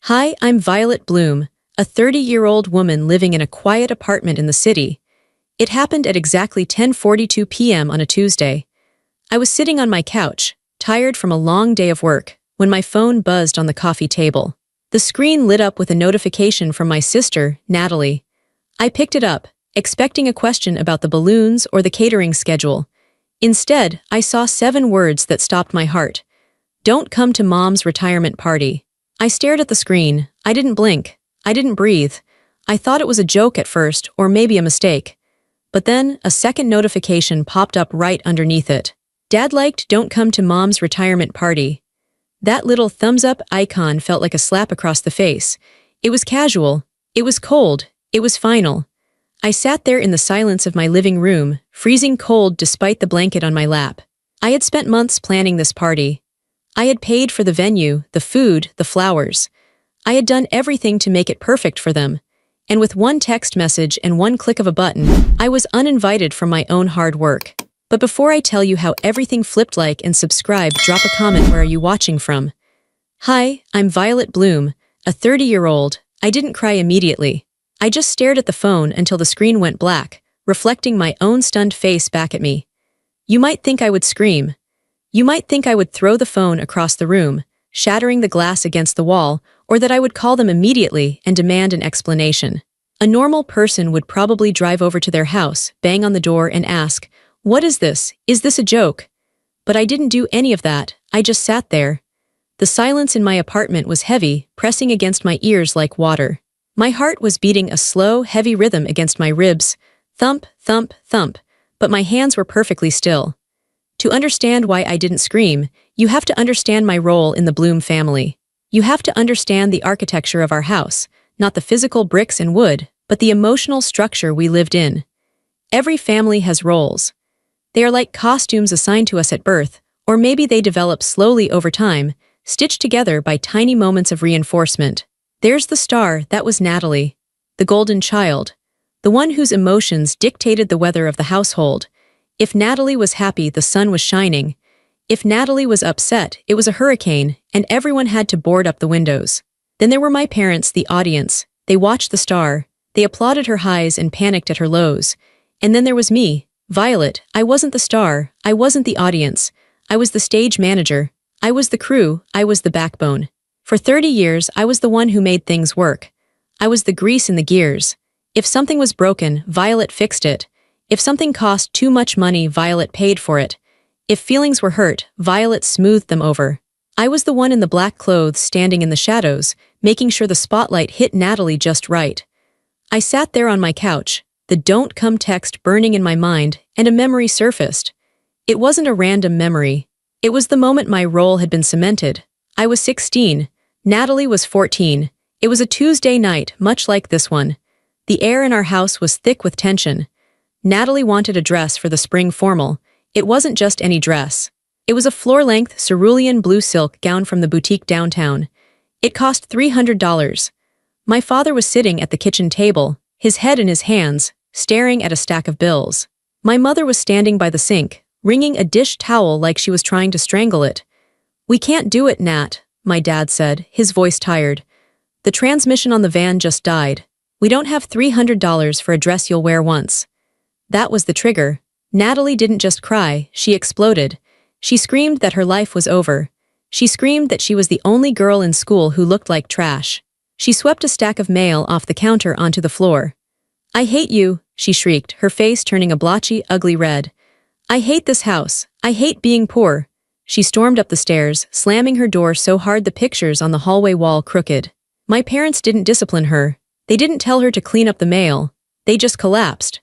Hi, I'm Violet Bloom, a 30-year-old woman living in a quiet apartment in the city. It happened at exactly 10:42 p.m. on a Tuesday. I was sitting on my couch, tired from a long day of work, when my phone buzzed on the coffee table. The screen lit up with a notification from my sister, Natalie. I picked it up, expecting a question about the balloons or the catering schedule. Instead, I saw 7 words that stopped my heart. Don't come to Mom's retirement party. I stared at the screen. I didn't blink. I didn't breathe. I thought it was a joke at first, or maybe a mistake. But then, a second notification popped up right underneath it. Dad liked "Don't come to Mom's retirement party." That little thumbs-up icon felt like a slap across the face. It was casual. It was cold. It was final. I sat there in the silence of my living room, freezing cold despite the blanket on my lap. I had spent months planning this party. I had paid for the venue, the food, the flowers. I had done everything to make it perfect for them. And with one text message and one click of a button, I was uninvited from my own hard work. But before I tell you how everything flipped, like and subscribe, drop a comment. Where are you watching from? Hi, I'm Violet Bloom, a 30-year-old. I didn't cry immediately. I just stared at the phone until the screen went black, reflecting my own stunned face back at me. You might think I would scream. You might think I would throw the phone across the room, shattering the glass against the wall, or that I would call them immediately and demand an explanation. A normal person would probably drive over to their house, bang on the door and ask, "What is this? Is this a joke?" But I didn't do any of that. I just sat there. The silence in my apartment was heavy, pressing against my ears like water. My heart was beating a slow, heavy rhythm against my ribs. Thump, thump, thump. But my hands were perfectly still. To understand why I didn't scream, you have to understand my role in the Bloom family. You have to understand the architecture of our house, not the physical bricks and wood, but the emotional structure we lived in. Every family has roles. They are like costumes assigned to us at birth, or maybe they develop slowly over time, stitched together by tiny moments of reinforcement. There's the star, that was Natalie. The golden child. The one whose emotions dictated the weather of the household. If Natalie was happy, the sun was shining. If Natalie was upset, it was a hurricane, and everyone had to board up the windows. Then there were my parents, the audience. They watched the star. They applauded her highs and panicked at her lows. And then there was me, Violet. I wasn't the star. I wasn't the audience. I was the stage manager. I was the crew. I was the backbone. For 30 years, I was the one who made things work. I was the grease in the gears. If something was broken, Violet fixed it. If something cost too much money, Violet paid for it. If feelings were hurt, Violet smoothed them over. I was the one in the black clothes standing in the shadows, making sure the spotlight hit Natalie just right. I sat there on my couch, the "don't come" text burning in my mind, and a memory surfaced. It wasn't a random memory. It was the moment my role had been cemented. I was 16. Natalie was 14. It was a Tuesday night, much like this one. The air in our house was thick with tension. Natalie wanted a dress for the spring formal. It wasn't just any dress. It was a floor-length cerulean blue silk gown from the boutique downtown. It cost $300. My father was sitting at the kitchen table, his head in his hands, staring at a stack of bills. My mother was standing by the sink, wringing a dish towel like she was trying to strangle it. "We can't do it, Nat," my dad said, his voice tired. "The transmission on the van just died. We don't have $300 for a dress you'll wear once." That was the trigger. Natalie didn't just cry, she exploded. She screamed that her life was over. She screamed that she was the only girl in school who looked like trash. She swept a stack of mail off the counter onto the floor. "I hate you," she shrieked, her face turning a blotchy, ugly red. "I hate this house. I hate being poor." She stormed up the stairs, slamming her door so hard the pictures on the hallway wall crooked. My parents didn't discipline her. They didn't tell her to clean up the mail. They just collapsed.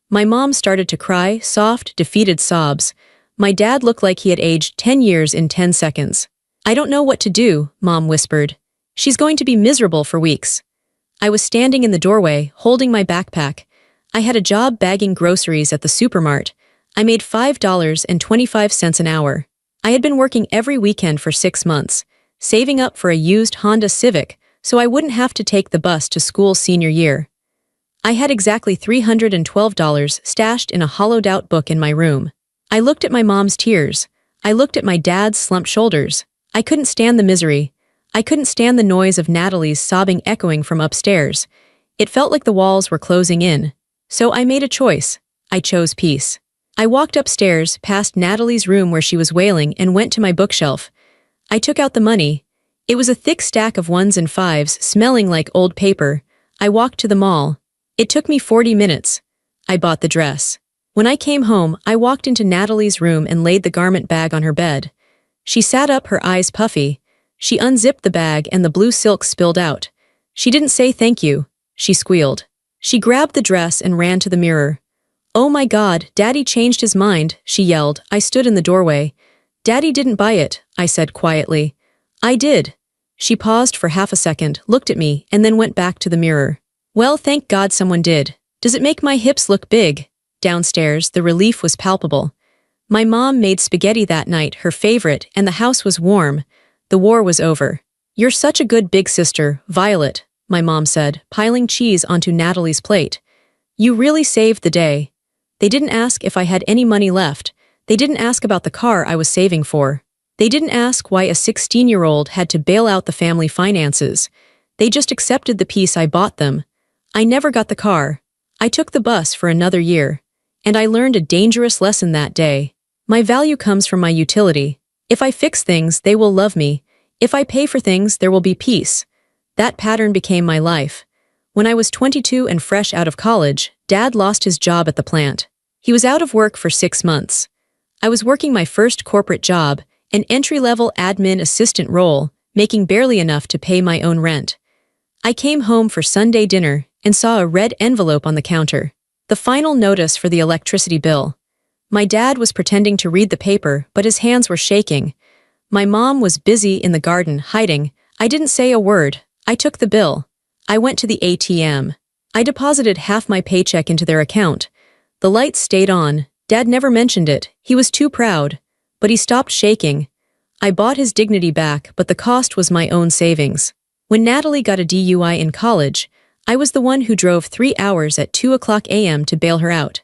My mom started to cry, soft, defeated sobs. My dad looked like he had aged 10 years in 10 seconds. "I don't know what to do," Mom whispered. "She's going to be miserable for weeks." I was standing in the doorway, holding my backpack. I had a job bagging groceries at the supermart. I made $5.25 an hour. I had been working every weekend for 6 months, saving up for a used Honda Civic so I wouldn't have to take the bus to school senior year. I had exactly $312 stashed in a hollowed-out book in my room. I looked at my mom's tears. I looked at my dad's slumped shoulders. I couldn't stand the misery. I couldn't stand the noise of Natalie's sobbing echoing from upstairs. It felt like the walls were closing in. So I made a choice. I chose peace. I walked upstairs, past Natalie's room where she was wailing, and went to my bookshelf. I took out the money. It was a thick stack of ones and fives, smelling like old paper. I walked to the mall. It took me 40 minutes. I bought the dress. When I came home, I walked into Natalie's room and laid the garment bag on her bed. She sat up, her eyes puffy. She unzipped the bag and the blue silk spilled out. She didn't say thank you. She squealed. She grabbed the dress and ran to the mirror. "Oh my God, Daddy changed his mind," she yelled. I stood in the doorway. "Daddy didn't buy it," I said quietly. "I did." She paused for half a second, looked at me, and then went back to the mirror. "Well, thank God someone did. Does it make my hips look big?" Downstairs, the relief was palpable. My mom made spaghetti that night, her favorite, and the house was warm. The war was over. "You're such a good big sister, Violet," my mom said, piling cheese onto Natalie's plate. "You really saved the day." They didn't ask if I had any money left. They didn't ask about the car I was saving for. They didn't ask why a 16-year-old had to bail out the family finances. They just accepted the peace I bought them. I never got the car. I took the bus for another year. And I learned a dangerous lesson that day. My value comes from my utility. If I fix things, they will love me. If I pay for things, there will be peace. That pattern became my life. When I was 22 and fresh out of college, Dad lost his job at the plant. He was out of work for 6 months. I was working my first corporate job, an entry-level admin assistant role, making barely enough to pay my own rent. I came home for Sunday dinner and saw a red envelope on the counter. The final notice for the electricity bill. My dad was pretending to read the paper, but his hands were shaking. My mom was busy in the garden, hiding. I didn't say a word. I took the bill. I went to the ATM. I deposited half my paycheck into their account. The lights stayed on. Dad never mentioned it. He was too proud. But he stopped shaking. I bought his dignity back, but the cost was my own savings. When Natalie got a DUI in college, I was the one who drove 3 hours at 2:00 a.m. to bail her out.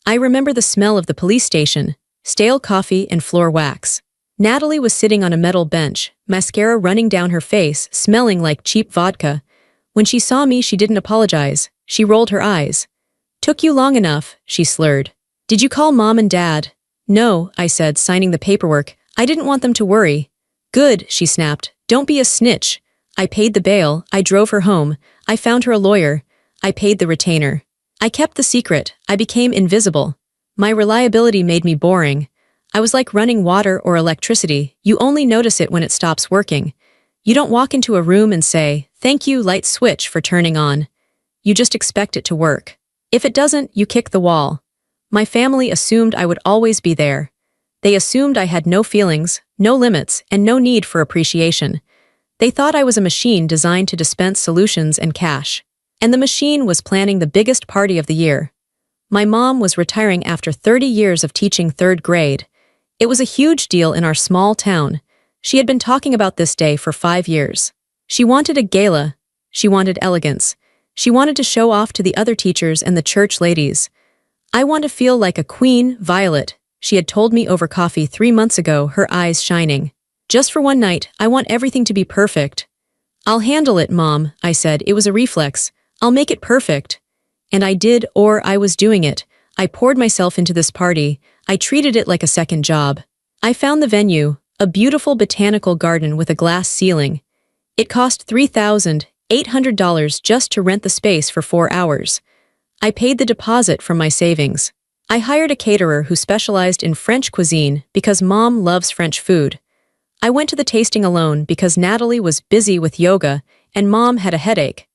I remember the smell of the police station, stale coffee and floor wax. Natalie was sitting on a metal bench, mascara running down her face, smelling like cheap vodka. When she saw me, she didn't apologize. She rolled her eyes. "Took you long enough," she slurred. "Did you call Mom and Dad?" "No," I said, signing the paperwork. "I didn't want them to worry." "Good," she snapped. "Don't be a snitch." I paid the bail. I drove her home. I found her a lawyer. I paid the retainer. I kept the secret. I became invisible. My reliability made me boring. I was like running water or electricity. You only notice it when it stops working. You don't walk into a room and say, "Thank you, light switch, for turning on." You just expect it to work. If it doesn't, you kick the wall. My family assumed I would always be there. They assumed I had no feelings, no limits, and no need for appreciation. They thought I was a machine designed to dispense solutions and cash. And the machine was planning the biggest party of the year. My mom was retiring after 30 years of teaching 3rd grade. It was a huge deal in our small town. She had been talking about this day for 5 years. She wanted a gala. She wanted elegance. She wanted to show off to the other teachers and the church ladies. "I want to feel like a queen, Violet," she had told me over coffee 3 months ago, her eyes shining. "Just for one night, I want everything to be perfect." "I'll handle it, Mom," I said. It was a reflex. "I'll make it perfect." And I did, or I was doing it. I poured myself into this party. I treated it like a second job. I found the venue, a beautiful botanical garden with a glass ceiling. It cost $3,800 just to rent the space for 4 hours. I paid the deposit from my savings. I hired a caterer who specialized in French cuisine because Mom loves French food. I went to the tasting alone because Natalie was busy with yoga and Mom had a headache.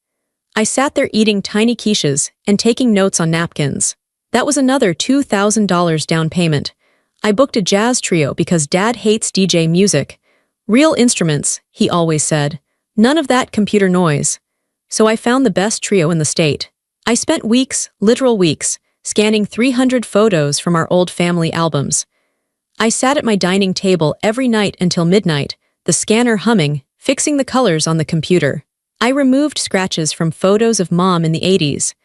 I sat there eating tiny quiches and taking notes on napkins. That was another $2,000 down payment. I booked a jazz trio because Dad hates DJ music. "Real instruments," he always said. "None of that computer noise." So I found the best trio in the state. I spent weeks, literal weeks, scanning 300 photos from our old family albums. I sat at my dining table every night until midnight, the scanner humming, fixing the colors on the computer. I removed scratches from photos of Mom in the 80s.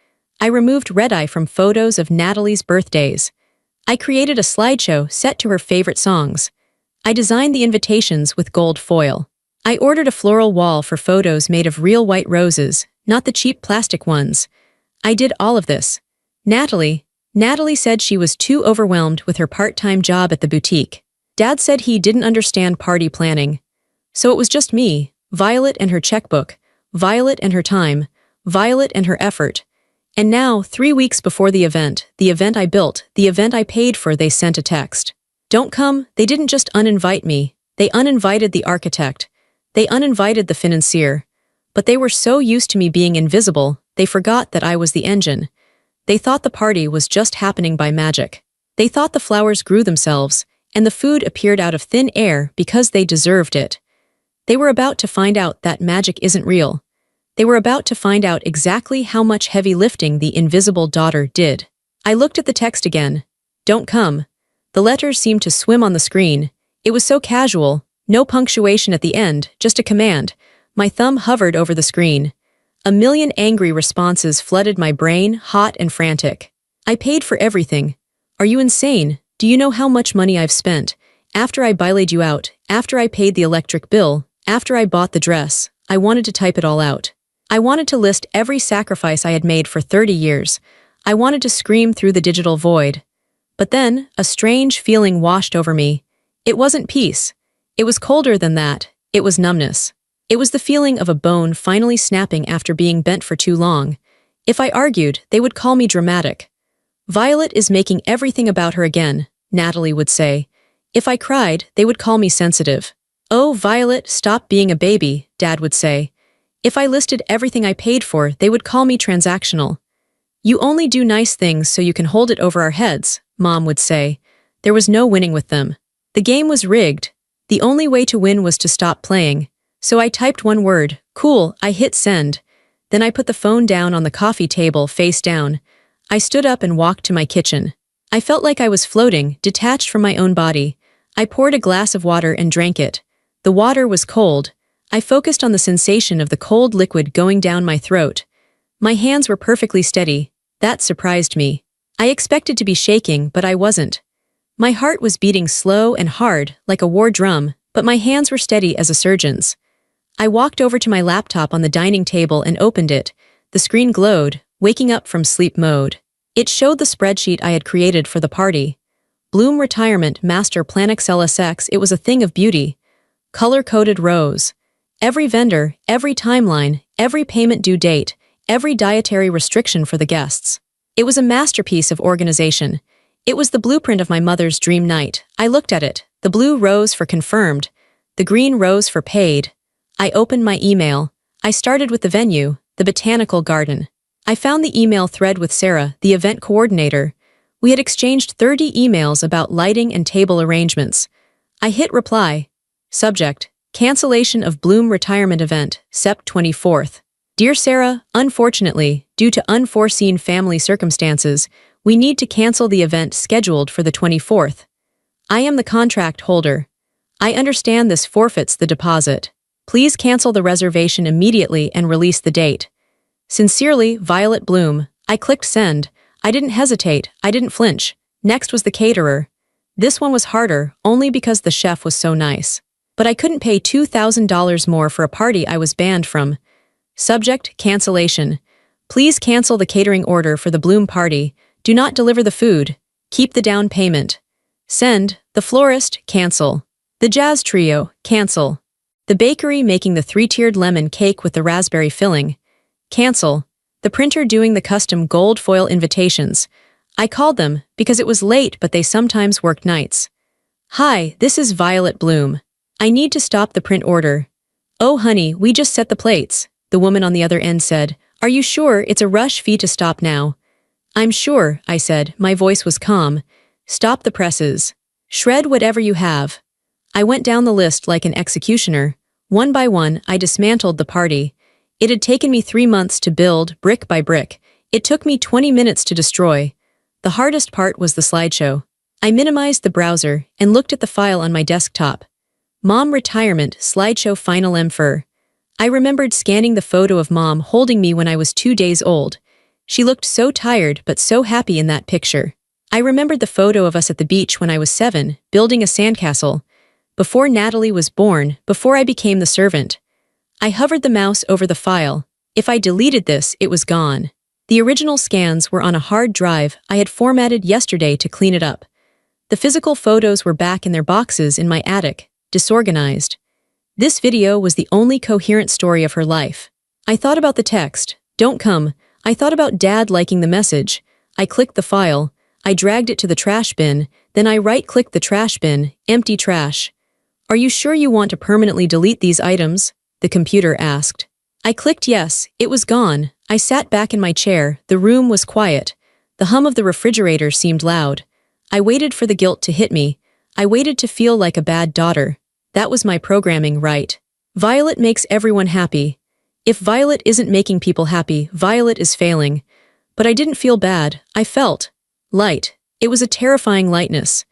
I removed red-eye from photos of Natalie's birthdays. I created a slideshow set to her favorite songs. I designed the invitations with gold foil. I ordered a floral wall for photos made of real white roses, not the cheap plastic ones. I did all of this. Natalie said she was too overwhelmed with her part-time job at the boutique. Dad said he didn't understand party planning. So it was just me, Violet and her checkbook, Violet and her time, Violet and her effort. And now, 3 weeks before the event I built, the event I paid for, they sent a text. Don't come. They didn't just uninvite me. They uninvited the architect. They uninvited the financier. But they were so used to me being invisible, they forgot that I was the engine. They thought the party was just happening by magic. They thought the flowers grew themselves, and the food appeared out of thin air because they deserved it. They were about to find out that magic isn't real. They were about to find out exactly how much heavy lifting the invisible daughter did. I looked at the text again. Don't come. The letters seemed to swim on the screen. It was so casual, no punctuation at the end, just a command. My thumb hovered over the screen. A million angry responses flooded my brain, hot and frantic. I paid for everything. Are you insane? Do you know how much money I've spent? After I bileed you out, after I paid the electric bill, after I bought the dress, I wanted to type it all out. I wanted to list every sacrifice I had made for 30 years. I wanted to scream through the digital void. But then, a strange feeling washed over me. It wasn't peace. It was colder than that. It was numbness. It was the feeling of a bone finally snapping after being bent for too long. If I argued, they would call me dramatic. Violet is making everything about her again, Natalie would say. If I cried, they would call me sensitive. Oh, Violet, stop being a baby, Dad would say. If I listed everything I paid for, they would call me transactional. You only do nice things so you can hold it over our heads, Mom would say. There was no winning with them. The game was rigged. The only way to win was to stop playing. So I typed one word, cool, I hit send. Then I put the phone down on the coffee table, face down. I stood up and walked to my kitchen. I felt like I was floating, detached from my own body. I poured a glass of water and drank it. The water was cold. I focused on the sensation of the cold liquid going down my throat. My hands were perfectly steady. That surprised me. I expected to be shaking, but I wasn't. My heart was beating slow and hard, like a war drum, but my hands were steady as a surgeon's. I walked over to my laptop on the dining table and opened it. The screen glowed, waking up from sleep mode. It showed the spreadsheet I had created for the party. Bloom Retirement Master Plan Excel SX. It was a thing of beauty. Color-coded rows. Every vendor, every timeline, every payment due date, every dietary restriction for the guests. It was a masterpiece of organization. It was the blueprint of my mother's dream night. I looked at it. The blue rose for confirmed. The green rose for paid. I opened my email. I started with the venue, the botanical garden. I found the email thread with Sarah, the event coordinator. We had exchanged 30 emails about lighting and table arrangements. I hit reply. Subject: Cancellation of Bloom Retirement Event, Sept. 24th. Dear Sarah, unfortunately, due to unforeseen family circumstances, we need to cancel the event scheduled for the 24th. I am the contract holder. I understand this forfeits the deposit. Please cancel the reservation immediately and release the date. Sincerely, Violet Bloom. I clicked send. I didn't hesitate. I didn't flinch. Next was the caterer. This one was harder, only because the chef was so nice. But I couldn't pay $2,000 more for a party I was banned from. Subject: Cancellation. Please cancel the catering order for the Bloom party. Do not deliver the food. Keep the down payment. Send. The florist, cancel. The jazz trio, cancel. The bakery making the 3-tiered lemon cake with the raspberry filling, cancel. The printer doing the custom gold foil invitations. I called them because it was late, but they sometimes worked nights. Hi, this is Violet Bloom. I need to stop the print order. Oh honey, we just set the plates, the woman on the other end said. Are you sure it's a rush fee to stop now? I'm sure, I said. My voice was calm. Stop the presses. Shred whatever you have. I went down the list like an executioner. One by one, I dismantled the party. It had taken me 3 months to build, brick by brick. It took me 20 minutes to destroy. The hardest part was the slideshow. I minimized the browser and looked at the file on my desktop. Mom Retirement Slideshow Final M4. I remembered scanning the photo of Mom holding me when I was 2 days old. She looked so tired but so happy in that picture. I remembered the photo of us at the beach when I was 7, building a sandcastle. before Natalie was born, before I became the servant. I hovered the mouse over the file. If I deleted this, it was gone. The original scans were on a hard drive I had formatted yesterday to clean it up. The physical photos were back in their boxes in my attic, disorganized. This video was the only coherent story of her life. I thought about the text, "Don't come." I thought about Dad liking the message. I clicked the file. I dragged it to the trash bin. Then I right-clicked the trash bin, empty trash. "Are you sure you want to permanently delete these items?" the computer asked. I clicked yes. It was gone. I sat back in my chair. The room was quiet. The hum of the refrigerator seemed loud. I waited for the guilt to hit me. I waited to feel like a bad daughter. That was my programming, right? Violet makes everyone happy. If Violet isn't making people happy, Violet is failing. But I didn't feel bad. I felt light. It was a terrifying lightness.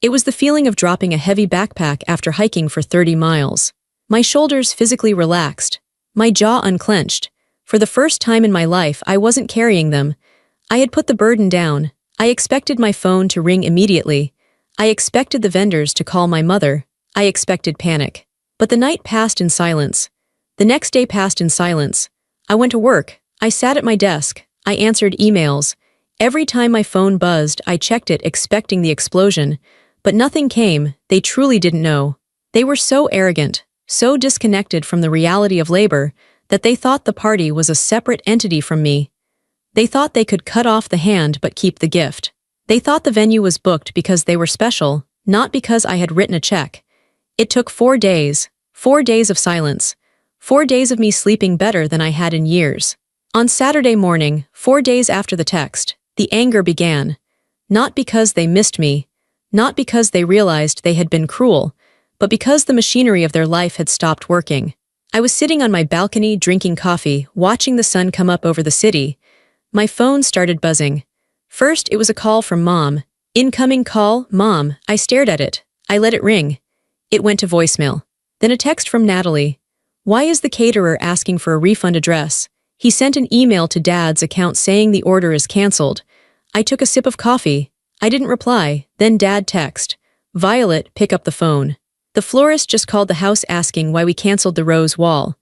It was the feeling of dropping a heavy backpack after hiking for 30 miles. My shoulders physically relaxed. My jaw unclenched. For the first time in my life, I wasn't carrying them. I had put the burden down. I expected my phone to ring immediately. I expected the vendors to call my mother. I expected panic. But the night passed in silence. The next day passed in silence. I went to work. I sat at my desk. I answered emails. Every time my phone buzzed, I checked it expecting the explosion. But nothing came. They truly didn't know. They were so arrogant, so disconnected from the reality of labor, that they thought the party was a separate entity from me. They thought they could cut off the hand but keep the gift. They thought the venue was booked because they were special, not because I had written a check. It took 4 days. 4 days of silence. 4 days of me sleeping better than I had in years. On Saturday morning, 4 days after the text, the anger began. Not because they missed me, not because they realized they had been cruel, but because the machinery of their life had stopped working. I was sitting on my balcony drinking coffee, watching the sun come up over the city. My phone started buzzing. First, it was a call from Mom. "Incoming call, Mom." I stared at it. I let it ring. It went to voicemail. Then a text from Natalie. "Why is the caterer asking for a refund address? He sent an email to Dad's account saying the order is canceled." I took a sip of coffee. I didn't reply. Then Dad text. "Violet, pick up the phone. The florist just called the house asking why we canceled the rose wall."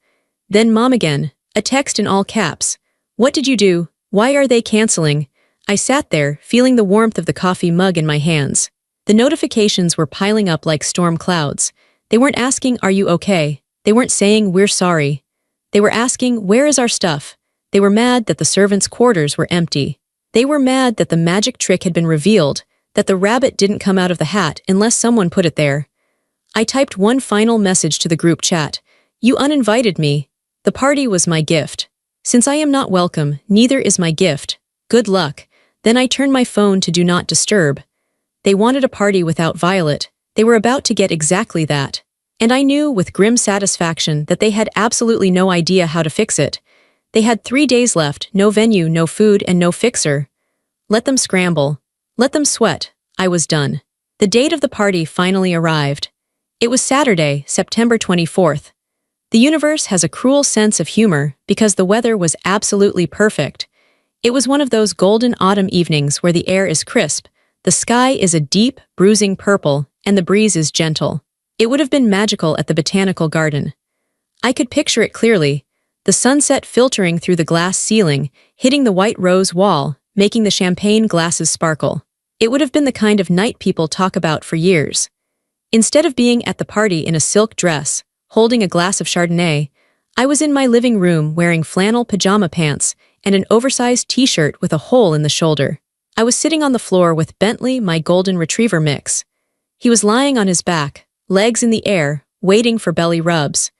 Then Mom again. A text in all caps. "What did you do? Why are they canceling?" I sat there, feeling the warmth of the coffee mug in my hands. The notifications were piling up like storm clouds. They weren't asking, "Are you okay?" They weren't saying, "We're sorry." They were asking, "Where is our stuff?" They were mad that the servants' quarters were empty. They were mad that the magic trick had been revealed, that the rabbit didn't come out of the hat unless someone put it there. I typed one final message to the group chat. "You uninvited me. The party was my gift. Since I am not welcome, neither is my gift. Good luck." Then I turned my phone to Do Not Disturb. They wanted a party without Violet. They were about to get exactly that. And I knew with grim satisfaction that they had absolutely no idea how to fix it. They had 3 days left, no venue, no food, and no fixer. Let them scramble. Let them sweat. I was done. The date of the party finally arrived. It was Saturday, September 24th. The universe has a cruel sense of humor because the weather was absolutely perfect. It was one of those golden autumn evenings where the air is crisp, the sky is a deep, bruising purple, and the breeze is gentle. It would have been magical at the botanical garden. I could picture it clearly, the sunset filtering through the glass ceiling, hitting the white rose wall, making the champagne glasses sparkle. It would have been the kind of night people talk about for years. Instead of being at the party in a silk dress, holding a glass of Chardonnay, I was in my living room wearing flannel pajama pants and an oversized t-shirt with a hole in the shoulder. I was sitting on the floor with Bentley, my golden retriever mix. He was lying on his back, legs in the air, waiting for belly rubs.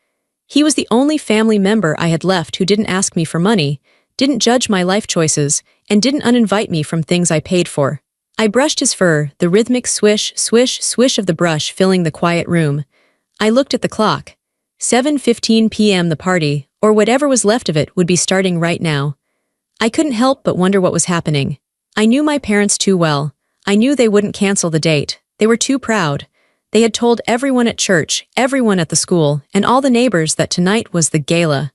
He was the only family member I had left who didn't ask me for money, didn't judge my life choices, and didn't uninvite me from things I paid for. I brushed his fur, the rhythmic swish, swish, swish of the brush filling the quiet room. I looked at the clock. 7:15 p.m. The party, or whatever was left of it, would be starting right now. I couldn't help but wonder what was happening. I knew my parents too well. I knew they wouldn't cancel the date. They were too proud. They had told everyone at church, everyone at the school, and all the neighbors that tonight was the gala.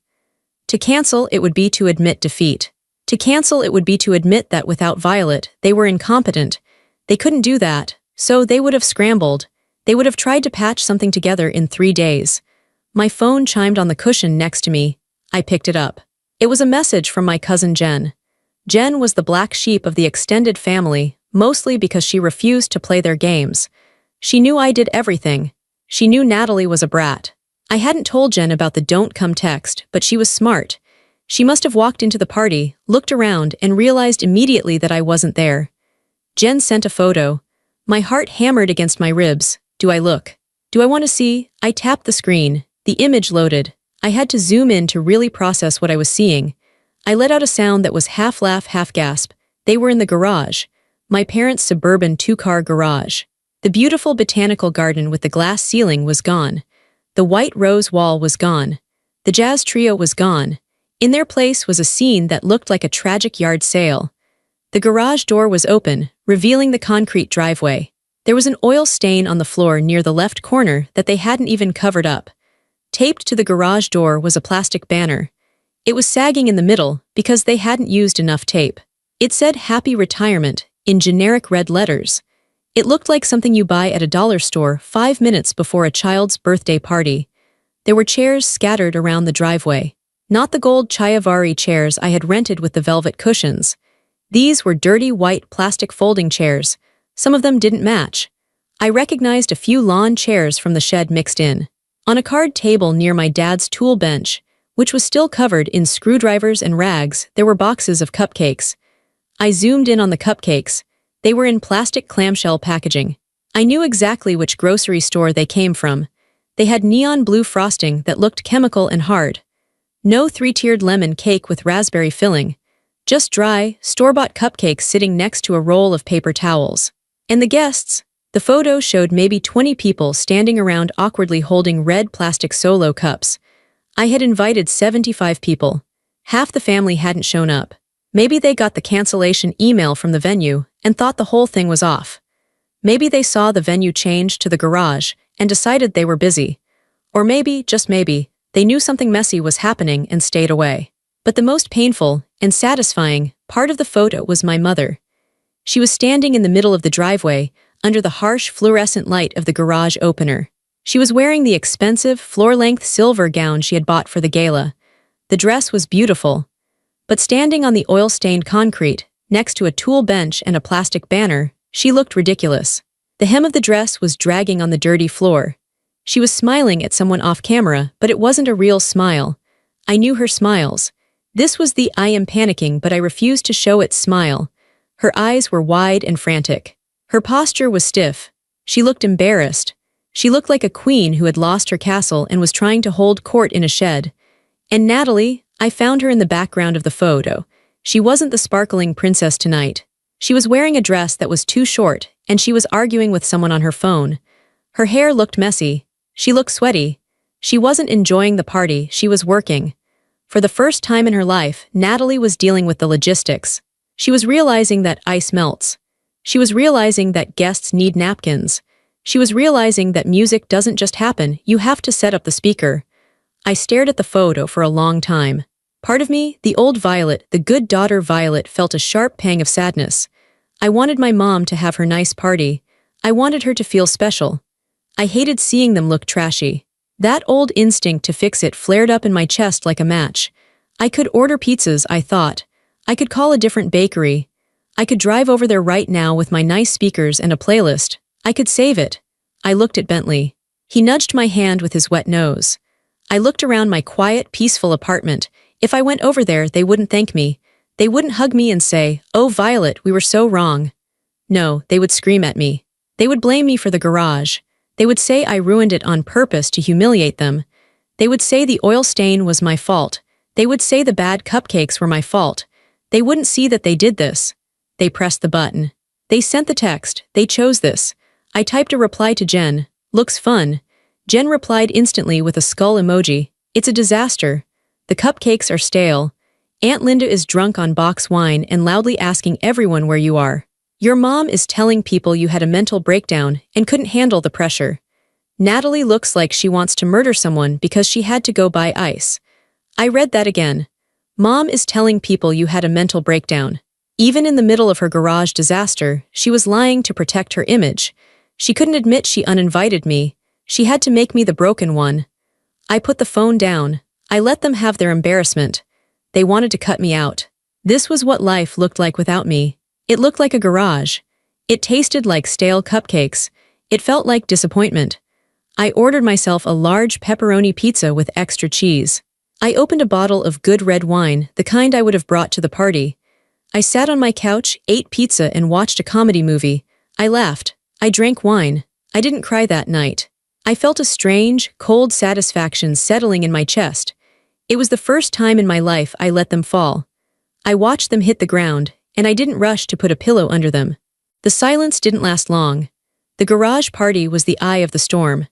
To cancel, it would be to admit defeat. To cancel, it would be to admit that without Violet, they were incompetent. They couldn't do that, so they would have scrambled. They would have tried to patch something together in 3 days. My phone chimed on the cushion next to me. I picked it up. It was a message from my cousin Jen. Jen was the black sheep of the extended family, mostly because she refused to play their games. She knew I did everything. She knew Natalie was a brat. I hadn't told Jen about the don't come text, but she was smart. She must have walked into the party, looked around, and realized immediately that I wasn't there. Jen sent a photo. My heart hammered against my ribs. Do I look? Do I want to see? I tapped the screen. The image loaded. I had to zoom in to really process what I was seeing. I let out a sound that was half laugh, half gasp. They were in the garage. My parents' suburban 2-car garage. The beautiful botanical garden with the glass ceiling was gone. The white rose wall was gone. The jazz trio was gone. In their place was a scene that looked like a tragic yard sale. The garage door was open, revealing the concrete driveway. There was an oil stain on the floor near the left corner that they hadn't even covered up. Taped to the garage door was a plastic banner. It was sagging in the middle because they hadn't used enough tape. It said Happy Retirement in generic red letters. It looked like something you buy at a dollar store 5 minutes before a child's birthday party. There were chairs scattered around the driveway. Not the gold Chayavari chairs I had rented with the velvet cushions. These were dirty white plastic folding chairs. Some of them didn't match. I recognized a few lawn chairs from the shed mixed in. On a card table near my dad's tool bench, which was still covered in screwdrivers and rags, there were boxes of cupcakes. I zoomed in on the cupcakes. They were in plastic clamshell packaging. I knew exactly which grocery store they came from. They had neon blue frosting that looked chemical and hard. No 3-tiered lemon cake with raspberry filling. Just dry, store-bought cupcakes sitting next to a roll of paper towels. And the guests? The photo showed maybe 20 people standing around awkwardly holding red plastic solo cups. I had invited 75 people. Half the family hadn't shown up. Maybe they got the cancellation email from the venue and thought the whole thing was off. Maybe they saw the venue change to the garage and decided they were busy. Or maybe, just maybe, they knew something messy was happening and stayed away. But the most painful and satisfying part of the photo was my mother. She was standing in the middle of the driveway under the harsh fluorescent light of the garage opener. She was wearing the expensive, floor-length silver gown she had bought for the gala. The dress was beautiful. But standing on the oil-stained concrete, next to a tool bench and a plastic banner, she looked ridiculous. The hem of the dress was dragging on the dirty floor. She was smiling at someone off camera, but it wasn't a real smile. I knew her smiles. This was the I am panicking but I refused to show it smile. Her eyes were wide and frantic. Her posture was stiff. She looked embarrassed. She looked like a queen who had lost her castle and was trying to hold court in a shed. And Natalie, I found her in the background of the photo. She wasn't the sparkling princess tonight. She was wearing a dress that was too short, and she was arguing with someone on her phone. Her hair looked messy. She looked sweaty. She wasn't enjoying the party, she was working. For the first time in her life, Natalie was dealing with the logistics. She was realizing that ice melts. She was realizing that guests need napkins. She was realizing that music doesn't just happen, you have to set up the speaker. I stared at the photo for a long time. Part of me, the old Violet, the good daughter Violet, felt a sharp pang of sadness. I wanted my mom to have her nice party. I wanted her to feel special. I hated seeing them look trashy. That old instinct to fix it flared up in my chest like a match. I could order pizzas, I thought. I could call a different bakery. I could drive over there right now with my nice speakers and a playlist. I could save it. I looked at Bentley. He nudged my hand with his wet nose. I looked around my quiet, peaceful apartment. If I went over there, they wouldn't thank me. They wouldn't hug me and say, "Oh, Violet, we were so wrong." No, they would scream at me. They would blame me for the garage. They would say I ruined it on purpose to humiliate them. They would say the oil stain was my fault. They would say the bad cupcakes were my fault. They wouldn't see that they did this. They pressed the button. They sent the text. They chose this. I typed a reply to Jen. "Looks fun." Jen replied instantly with a skull emoji. "It's a disaster. The cupcakes are stale. Aunt Linda is drunk on box wine and loudly asking everyone where you are. Your mom is telling people you had a mental breakdown and couldn't handle the pressure. Natalie looks like she wants to murder someone because she had to go buy ice." I read that again. Mom is telling people you had a mental breakdown. Even in the middle of her garage disaster, she was lying to protect her image. She couldn't admit she uninvited me. She had to make me the broken one. I put the phone down. I let them have their embarrassment. They wanted to cut me out. This was what life looked like without me. It looked like a garage. It tasted like stale cupcakes. It felt like disappointment. I ordered myself a large pepperoni pizza with extra cheese. I opened a bottle of good red wine, the kind I would have brought to the party. I sat on my couch, ate pizza, and watched a comedy movie. I laughed. I drank wine. I didn't cry that night. I felt a strange, cold satisfaction settling in my chest. It was the first time in my life I let them fall. I watched them hit the ground, and I didn't rush to put a pillow under them. The silence didn't last long. The garage party was the eye of the storm.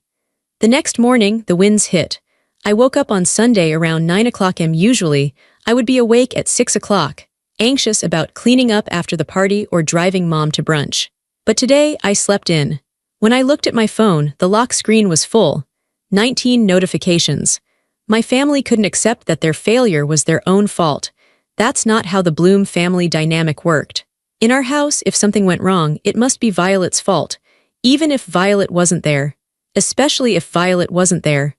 The next morning, the winds hit. I woke up on Sunday around 9 o'clock am. Usually, I would be awake at 6 o'clock, anxious about cleaning up after the party or driving mom to brunch. But today, I slept in. When I looked at my phone, the lock screen was full. 19 notifications. My family couldn't accept that their failure was their own fault. That's not how the Bloom family dynamic worked. In our house, if something went wrong, it must be Violet's fault, even if Violet wasn't there. Especially if Violet wasn't there.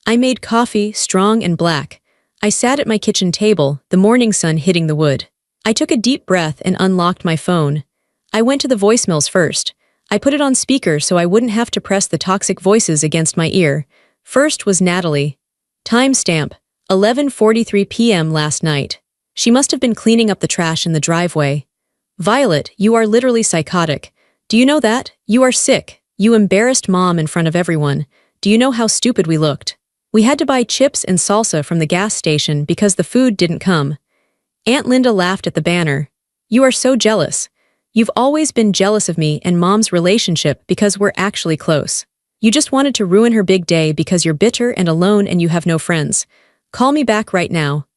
I made coffee, strong and black. I sat at my kitchen table, the morning sun hitting the wood. I took a deep breath and unlocked my phone. I went to the voicemails first. I put it on speaker so I wouldn't have to press the toxic voices against my ear. First was Natalie. Timestamp, 11:43 p.m. last night. She must have been cleaning up the trash in the driveway. Violet, you are literally psychotic. Do you know that? You are sick. You embarrassed mom in front of everyone. Do you know how stupid we looked? We had to buy chips and salsa from the gas station because the food didn't come. Aunt Linda laughed at the banner. You are so jealous. You've always been jealous of me and mom's relationship because we're actually close. You just wanted to ruin her big day because you're bitter and alone and you have no friends. Call me back right now.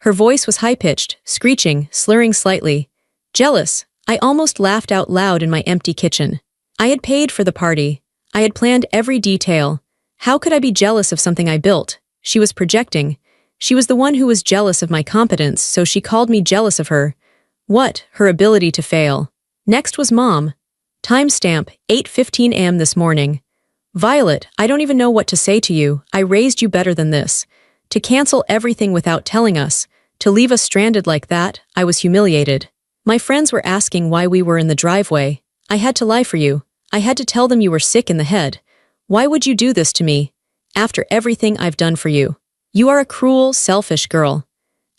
Her voice was high-pitched, screeching, slurring slightly. Jealous. I almost laughed out loud in my empty kitchen. I had paid for the party. I had planned every detail. How could I be jealous of something I built? She was projecting. She was the one who was jealous of my competence, so she called me jealous of her. What? Her ability to fail. Next was mom. Timestamp, 8:15 am this morning. Violet, I don't even know what to say to you. I raised you better than this. To cancel everything without telling us, to leave us stranded like that, I was humiliated. My friends were asking why we were in the driveway. I had to lie for you. I had to tell them you were sick in the head. Why would you do this to me? After everything I've done for you. You are a cruel, selfish girl.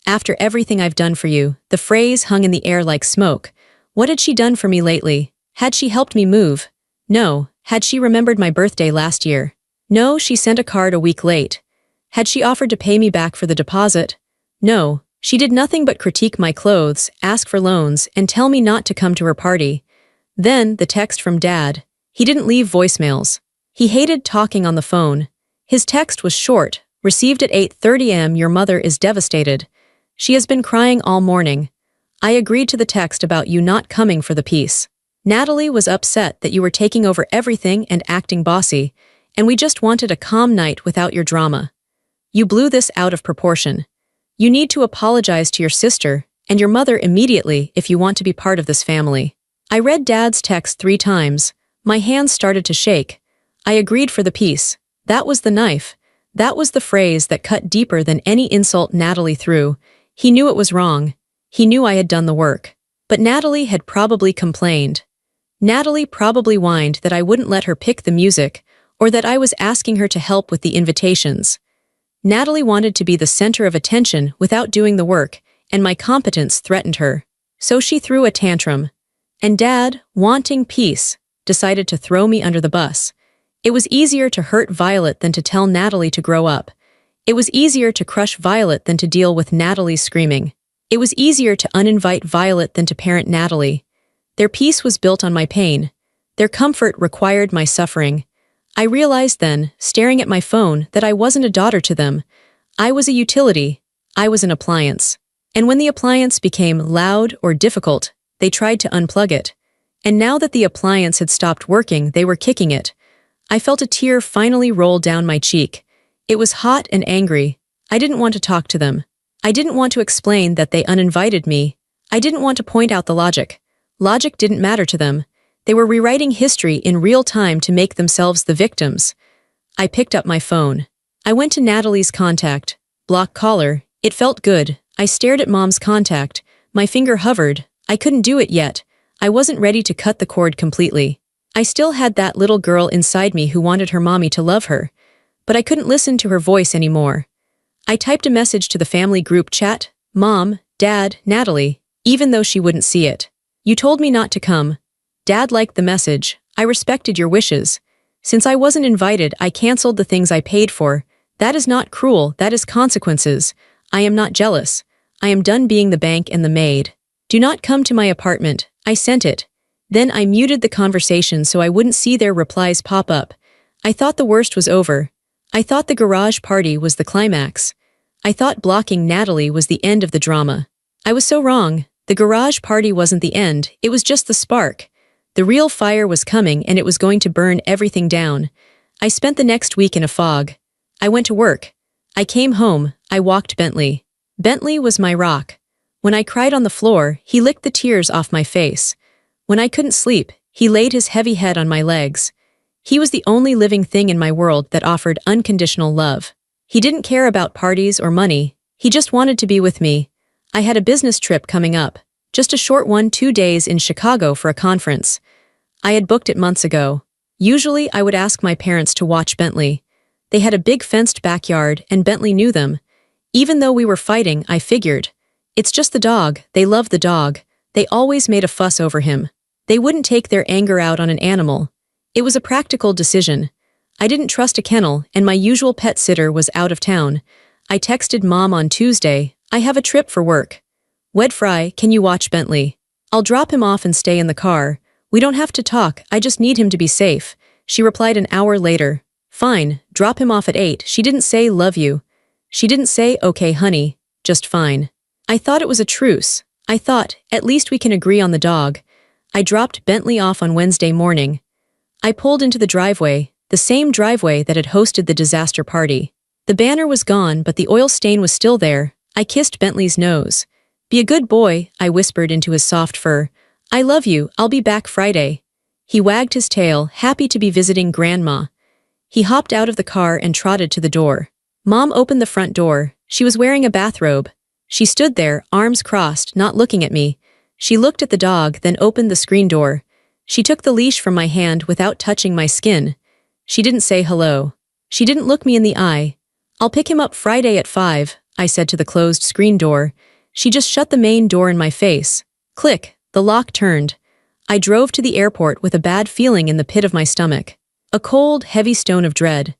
After everything I've done for you, the phrase hung in the air like smoke. What had she done for me lately? Had she helped me move? No. Had she remembered my birthday last year? No, she sent a card a week late. Had she offered to pay me back for the deposit? No. She did nothing but critique my clothes, ask for loans, and tell me not to come to her party. Then, the text from Dad. He didn't leave voicemails. He hated talking on the phone. His text was short, received at 8:30 am. Your mother is devastated. She has been crying all morning. I agreed to the text about you not coming for the piece. Natalie was upset that you were taking over everything and acting bossy, and we just wanted a calm night without your drama. You blew this out of proportion. You need to apologize to your sister and your mother immediately if you want to be part of this family. I read Dad's text 3 times. My hands started to shake. I agreed for the piece. That was the knife. That was the phrase that cut deeper than any insult Natalie threw. He knew it was wrong. He knew I had done the work. But Natalie had probably complained. Natalie probably whined that I wouldn't let her pick the music, or that I was asking her to help with the invitations. Natalie wanted to be the center of attention without doing the work, and my competence threatened her. So she threw a tantrum. And Dad, wanting peace, decided to throw me under the bus. It was easier to hurt Violet than to tell Natalie to grow up. It was easier to crush Violet than to deal with Natalie's screaming. It was easier to uninvite Violet than to parent Natalie. Their peace was built on my pain. Their comfort required my suffering. I realized then, staring at my phone, that I wasn't a daughter to them. I was a utility. I was an appliance. And when the appliance became loud or difficult, they tried to unplug it. And now that the appliance had stopped working, they were kicking it. I felt a tear finally roll down my cheek. It was hot and angry. I didn't want to talk to them. I didn't want to explain that they uninvited me. I didn't want to point out the logic. Logic didn't matter to them. They were rewriting history in real time to make themselves the victims. I picked up my phone. I went to Natalie's contact. Block caller. It felt good. I stared at Mom's contact. My finger hovered. I couldn't do it yet. I wasn't ready to cut the cord completely. I still had that little girl inside me who wanted her mommy to love her. But I couldn't listen to her voice anymore. I typed a message to the family group chat. Mom, Dad, Natalie, even though she wouldn't see it. You told me not to come. Dad liked the message. I respected your wishes. Since I wasn't invited, I canceled the things I paid for. That is not cruel, that is consequences. I am not jealous. I am done being the bank and the maid. Do not come to my apartment. I sent it. Then I muted the conversation so I wouldn't see their replies pop up. I thought the worst was over. I thought the garage party was the climax. I thought blocking Natalie was the end of the drama. I was so wrong. The garage party wasn't the end, it was just the spark. The real fire was coming and it was going to burn everything down. I spent the next week in a fog. I went to work. I came home. I walked Bentley. Bentley was my rock. When I cried on the floor, he licked the tears off my face. When I couldn't sleep, he laid his heavy head on my legs. He was the only living thing in my world that offered unconditional love. He didn't care about parties or money. He just wanted to be with me. I had a business trip coming up. Just a short one, 2 days in Chicago for a conference. I had booked it months ago. Usually I would ask my parents to watch Bentley. They had a big fenced backyard and Bentley knew them. Even though we were fighting, I figured. It's just the dog, they love the dog. They always made a fuss over him. They wouldn't take their anger out on an animal. It was a practical decision. I didn't trust a kennel and my usual pet sitter was out of town. I texted Mom on Tuesday, I have a trip for work. Wedfry, can you watch Bentley? I'll drop him off and stay in the car. We don't have to talk, I just need him to be safe. She replied an hour later. Fine, drop him off at 8. She didn't say love you. She didn't say okay honey, just fine. I thought it was a truce. I thought, at least we can agree on the dog. I dropped Bentley off on Wednesday morning. I pulled into the driveway, the same driveway that had hosted the disaster party. The banner was gone but the oil stain was still there. I kissed Bentley's nose. Be a good boy, I whispered into his soft fur. I love you, I'll be back Friday. He wagged his tail, happy to be visiting Grandma. He hopped out of the car and trotted to the door. Mom opened the front door. She was wearing a bathrobe. She stood there, arms crossed, not looking at me. She looked at the dog, then opened the screen door. She took the leash from my hand without touching my skin. She didn't say hello. She didn't look me in the eye. I'll pick him up Friday at 5, I said to the closed screen door. She just shut the main door in my face. Click, the lock turned. I drove to the airport with a bad feeling in the pit of my stomach. A cold, heavy stone of dread.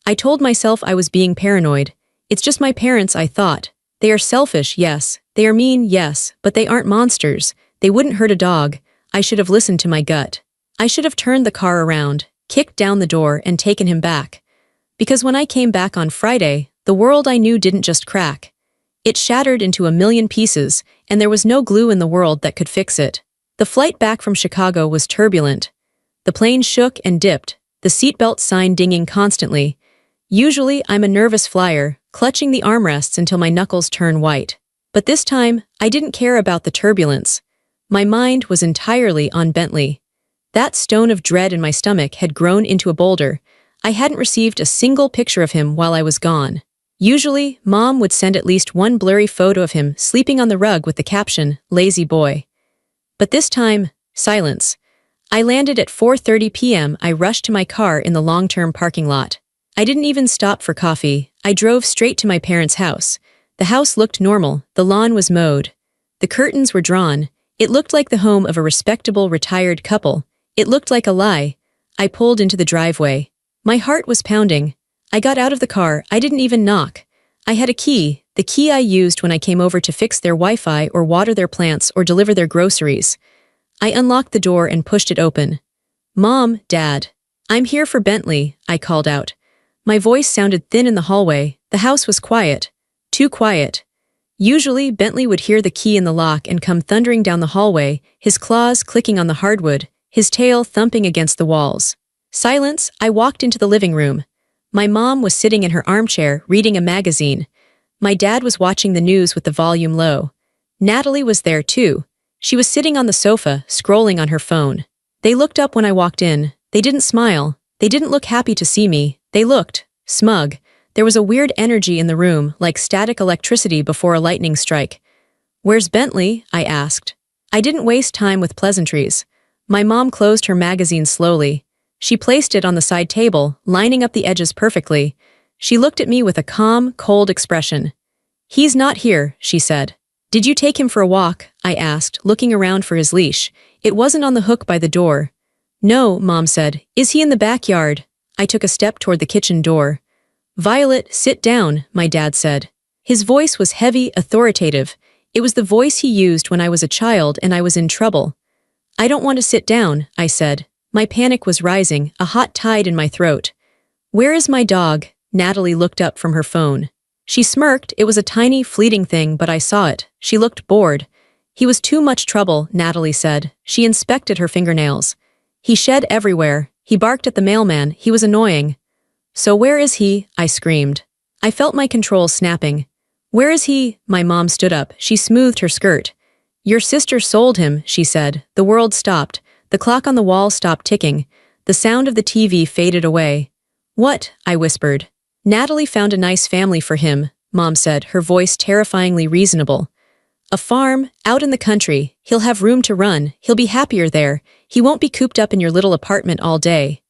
I told myself I was being paranoid. It's just my parents, I thought. They are selfish, yes. They are mean, yes, but they aren't monsters. They wouldn't hurt a dog. I should have listened to my gut. I should have turned the car around, kicked down the door, and taken him back. Because when I came back on Friday, the world I knew didn't just crack. It shattered into a million pieces, and there was no glue in the world that could fix it. The flight back from Chicago was turbulent. The plane shook and dipped, the seatbelt sign dinging constantly. Usually, I'm a nervous flyer, clutching the armrests until my knuckles turn white. But this time, I didn't care about the turbulence. My mind was entirely on Bentley. That stone of dread in my stomach had grown into a boulder. I hadn't received a single picture of him while I was gone. Usually, Mom would send at least one blurry photo of him sleeping on the rug with the caption, "Lazy boy." But this time, silence. I landed at 4:30 p.m. I rushed to my car in the long-term parking lot. I didn't even stop for coffee. I drove straight to my parents' house. The house looked normal, the lawn was mowed. The curtains were drawn. It looked like the home of a respectable retired couple. It looked like a lie. I pulled into the driveway. My heart was pounding. I got out of the car, I didn't even knock. I had a key, the key I used when I came over to fix their Wi-Fi or water their plants or deliver their groceries. I unlocked the door and pushed it open. Mom, Dad. I'm here for Bentley, I called out. My voice sounded thin in the hallway. The house was quiet. Too quiet. Usually, Bentley would hear the key in the lock and come thundering down the hallway, his claws clicking on the hardwood, his tail thumping against the walls. Silence, I walked into the living room. My mom was sitting in her armchair, reading a magazine. My dad was watching the news with the volume low. Natalie was there too. She was sitting on the sofa, scrolling on her phone. They looked up when I walked in. They didn't smile. They didn't look happy to see me. They looked smug. There was a weird energy in the room, like static electricity before a lightning strike. "Where's Bentley?" I asked. I didn't waste time with pleasantries. My mom closed her magazine slowly. She placed it on the side table, lining up the edges perfectly. She looked at me with a calm, cold expression. "He's not here," she said. "Did you take him for a walk?" I asked, looking around for his leash. It wasn't on the hook by the door. "No," Mom said. "Is he in the backyard?" I took a step toward the kitchen door. "Violet, sit down," my dad said. His voice was heavy, authoritative. It was the voice he used when I was a child and I was in trouble. "I don't want to sit down," I said. My panic was rising, a hot tide in my throat. "Where is my dog?" Natalie looked up from her phone. She smirked. It was a tiny, fleeting thing, but I saw it. She looked bored. "He was too much trouble," Natalie said. She inspected her fingernails. "He shed everywhere. He barked at the mailman. He was annoying." "So where is he?" I screamed. I felt my controls snapping. "Where is he?" My mom stood up. She smoothed her skirt. "Your sister sold him," she said. The world stopped. The clock on the wall stopped ticking. The sound of the TV faded away. "What?" I whispered. "Natalie found a nice family for him," Mom said, her voice terrifyingly reasonable. "A farm, out in the country. He'll have room to run. He'll be happier there. He won't be cooped up in your little apartment all day."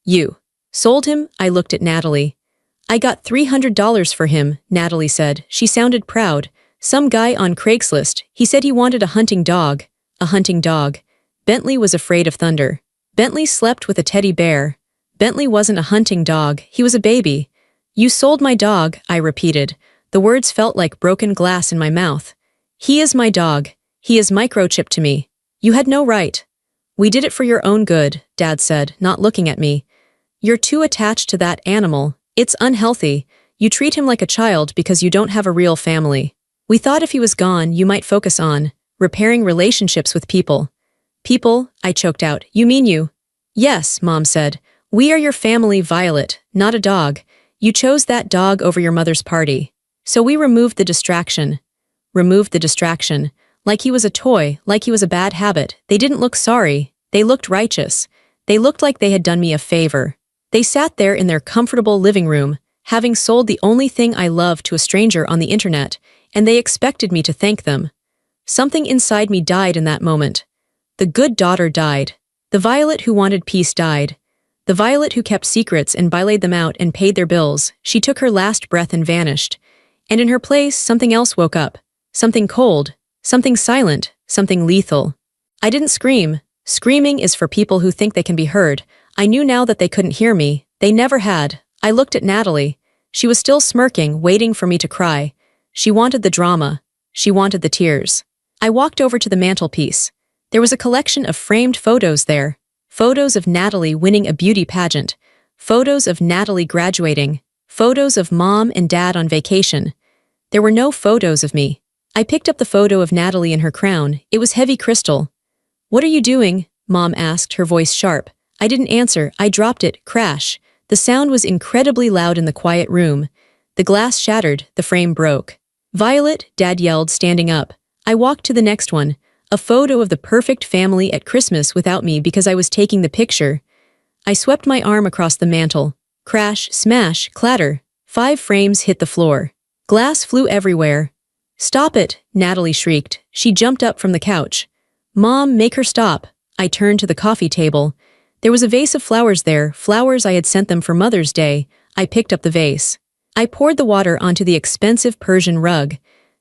"You sold him?" I looked at Natalie. "I got $300 for him," Natalie said. She sounded proud. "Some guy on Craigslist. He said he wanted a hunting dog." A hunting dog. Bentley was afraid of thunder. Bentley slept with a teddy bear. Bentley wasn't a hunting dog. He was a baby. "You sold my dog," I repeated. The words felt like broken glass in my mouth. "He is my dog. He is microchipped to me. You had no right." "We did it for your own good," Dad said, not looking at me. "You're too attached to that animal. It's unhealthy. You treat him like a child because you don't have a real family. We thought if he was gone, you might focus on repairing relationships with people." "People?" I choked out. "You mean you?" "Yes," Mom said. "We are your family, Violet, not a dog. You chose that dog over your mother's party. So we removed the distraction." Removed the distraction. Like he was a toy, like he was a bad habit. They didn't look sorry. They looked righteous. They looked like they had done me a favor. They sat there in their comfortable living room, having sold the only thing I loved to a stranger on the internet, and they expected me to thank them. Something inside me died in that moment. The good daughter died. The Violet who wanted peace died. The Violet who kept secrets and bilaid them out and paid their bills. She took her last breath and vanished. And in her place, something else woke up. Something cold. Something silent. Something lethal. I didn't scream. Screaming is for people who think they can be heard. I knew now that they couldn't hear me. They never had. I looked at Natalie. She was still smirking, waiting for me to cry. She wanted the drama. She wanted the tears. I walked over to the mantelpiece. There was a collection of framed photos there. Photos of Natalie winning a beauty pageant. Photos of Natalie graduating. Photos of Mom and Dad on vacation. There were no photos of me. I picked up the photo of Natalie in her crown. It was heavy crystal. "What are you doing?" Mom asked, her voice sharp. I didn't answer. I dropped it. Crash. The sound was incredibly loud in the quiet room. The glass shattered. The frame broke. "Violet," Dad yelled, standing up. I walked to the next one. A photo of the perfect family at Christmas without me because I was taking the picture. I swept my arm across the mantel. Crash, smash, clatter. 5 frames hit the floor. Glass flew everywhere. "Stop it," Natalie shrieked. She jumped up from the couch. "Mom, make her stop." I turned to the coffee table. There was a vase of flowers there, flowers I had sent them for Mother's Day. I picked up the vase. I poured the water onto the expensive Persian rug.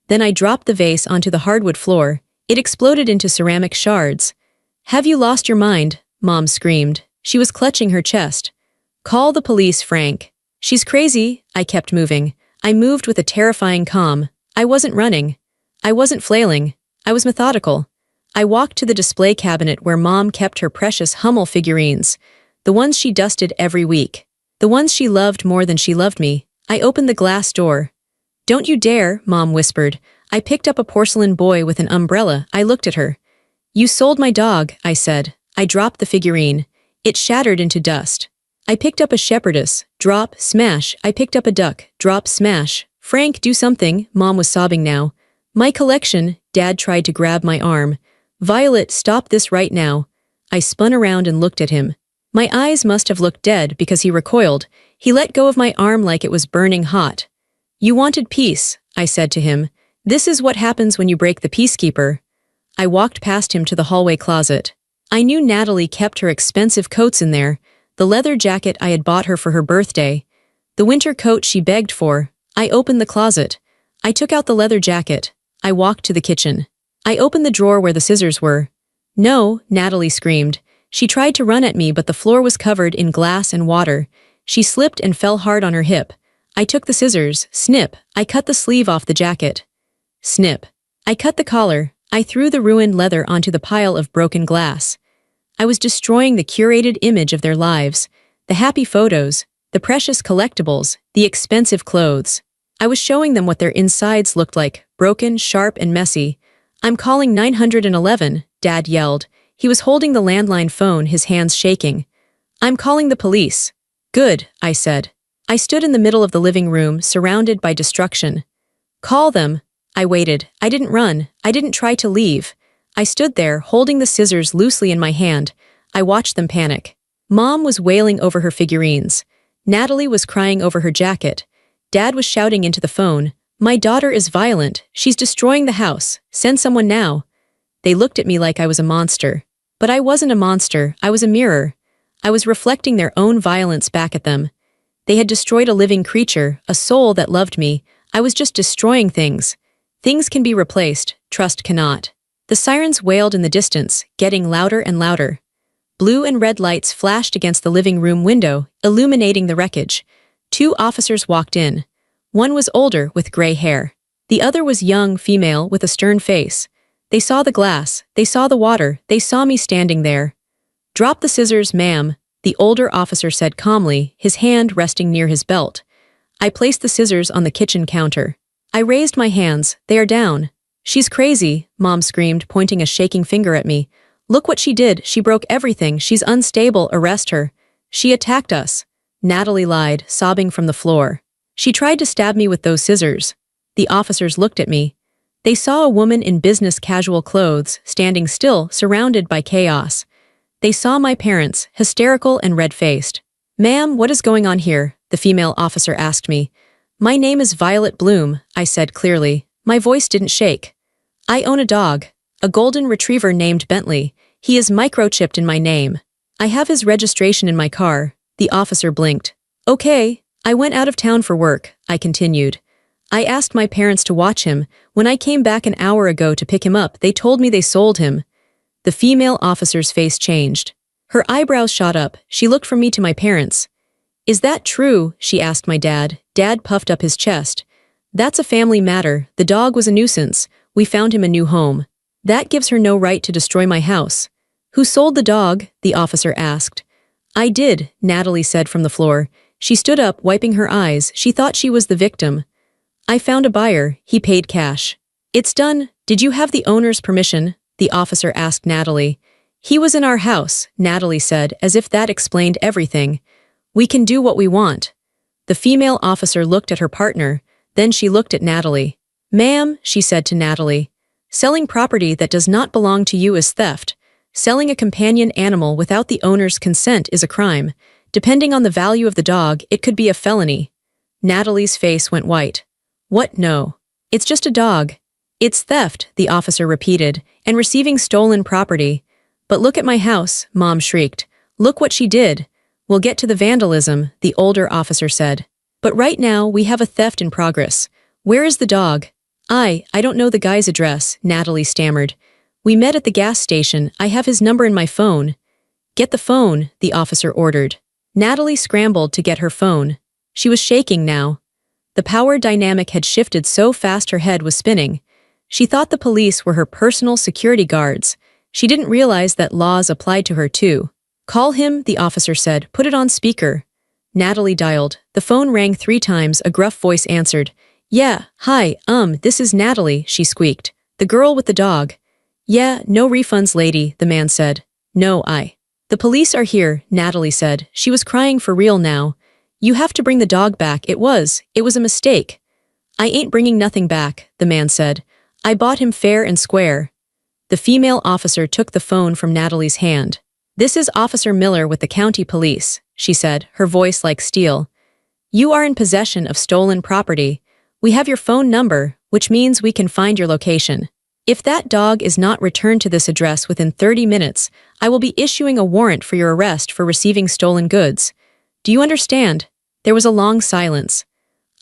Then I dropped the vase onto the hardwood floor. It exploded into ceramic shards. "Have you lost your mind?" Mom screamed. She was clutching her chest. "Call the police, Frank." "She's crazy." I kept moving. I moved with a terrifying calm. I wasn't running. I wasn't flailing. I was methodical. I walked to the display cabinet where Mom kept her precious Hummel figurines. The ones she dusted every week. The ones she loved more than she loved me. I opened the glass door. "Don't you dare," Mom whispered. I picked up a porcelain boy with an umbrella. I looked at her. "You sold my dog," I said. I dropped the figurine. It shattered into dust. I picked up a shepherdess. Drop, smash. I picked up a duck. Drop, smash. "Frank, do something." Mom was sobbing now. "My collection." Dad tried to grab my arm. "Violet, stop this right now." I spun around and looked at him. My eyes must have looked dead because he recoiled. He let go of my arm like it was burning hot. You wanted peace, I said to him. This is what happens when you break the peacekeeper. I walked past him to the hallway closet. I knew Natalie kept her expensive coats in there, the leather jacket I had bought her for her birthday, the winter coat she begged for. I opened the closet. I took out the leather jacket. I walked to the kitchen. I opened the drawer where the scissors were. No, Natalie screamed. She tried to run at me, but the floor was covered in glass and water. She slipped and fell hard on her hip. I took the scissors. Snip. I cut the sleeve off the jacket. Snip. I cut the collar. I threw the ruined leather onto the pile of broken glass. I was destroying the curated image of their lives, the happy photos, the precious collectibles, the expensive clothes. I was showing them what their insides looked like, broken, sharp, and messy. I'm calling 911, Dad yelled. He was holding the landline phone, his hands shaking. I'm calling the police. Good, I said. I stood in the middle of the living room, surrounded by destruction. Call them. I waited. I didn't run. I didn't try to leave. I stood there, holding the scissors loosely in my hand. I watched them panic. Mom was wailing over her figurines. Natalie was crying over her jacket. Dad was shouting into the phone, My daughter is violent. She's destroying the house. Send someone now. They looked at me like I was a monster. But I wasn't a monster. I was a mirror. I was reflecting their own violence back at them. They had destroyed a living creature, a soul that loved me. I was just destroying things. Things can be replaced, trust cannot. The sirens wailed in the distance, getting louder and louder. Blue and red lights flashed against the living room window, illuminating the wreckage. 2 officers walked in. One was older, with gray hair. The other was young, female, with a stern face. They saw the glass, they saw the water, they saw me standing there. Drop the scissors, ma'am, the older officer said calmly, his hand resting near his belt. I placed the scissors on the kitchen counter. I raised my hands. They are down. She's crazy, Mom screamed, pointing a shaking finger at me. Look what she did. She broke everything. She's unstable. Arrest her. She attacked us. Natalie lied, sobbing from the floor. She tried to stab me with those scissors. The officers looked at me. They saw a woman in business casual clothes, standing still, surrounded by chaos. They saw my parents, hysterical and red-faced. Ma'am, what is going on here? The female officer asked me. My name is Violet Bloom, I said clearly. My voice didn't shake. I own a dog, a golden retriever named Bentley. He is microchipped in my name. I have his registration in my car. The officer blinked. Okay. I went out of town for work, I continued. I asked my parents to watch him. When I came back an hour ago to pick him up, they told me they sold him. The female officer's face changed. Her eyebrows shot up. She looked from me to my parents. Is that true? She asked my dad. Dad puffed up his chest. That's a family matter. The dog was a nuisance. We found him a new home. That gives her no right to destroy my house. Who sold the dog? The officer asked. I did, Natalie said from the floor. She stood up, wiping her eyes. She thought she was the victim. I found a buyer. He paid cash. It's done. Did you have the owner's permission? The officer asked Natalie. He was in our house, Natalie said, as if that explained everything. We can do what we want. The female officer looked at her partner. Then she looked at Natalie. Ma'am, she said to Natalie, selling property that does not belong to you is theft. Selling a companion animal without the owner's consent is a crime. Depending on the value of the dog, it could be a felony. Natalie's face went white. What? No. It's just a dog. It's theft, the officer repeated, and receiving stolen property. But look at my house, Mom shrieked. Look what she did. We'll get to the vandalism, the older officer said. But right now, we have a theft in progress. Where is the dog? I don't know the guy's address, Natalie stammered. We met at the gas station. I have his number in my phone. Get the phone, the officer ordered. Natalie scrambled to get her phone. She was shaking now. The power dynamic had shifted so fast her head was spinning. She thought the police were her personal security guards. She didn't realize that laws applied to her too. Call him, the officer said. Put it on speaker. Natalie dialed. The phone rang 3 times. A gruff voice answered. Yeah, hi, this is Natalie, she squeaked. The girl with the dog. Yeah, no refunds, lady, the man said. No, The police are here, Natalie said. She was crying for real now. You have to bring the dog back. It was a mistake. I ain't bringing nothing back, the man said. I bought him fair and square. The female officer took the phone from Natalie's hand. "This is Officer Miller with the county police," she said, her voice like steel. "You are in possession of stolen property. We have your phone number, which means we can find your location. If that dog is not returned to this address within 30 minutes, I will be issuing a warrant for your arrest for receiving stolen goods. Do you understand?" There was a long silence.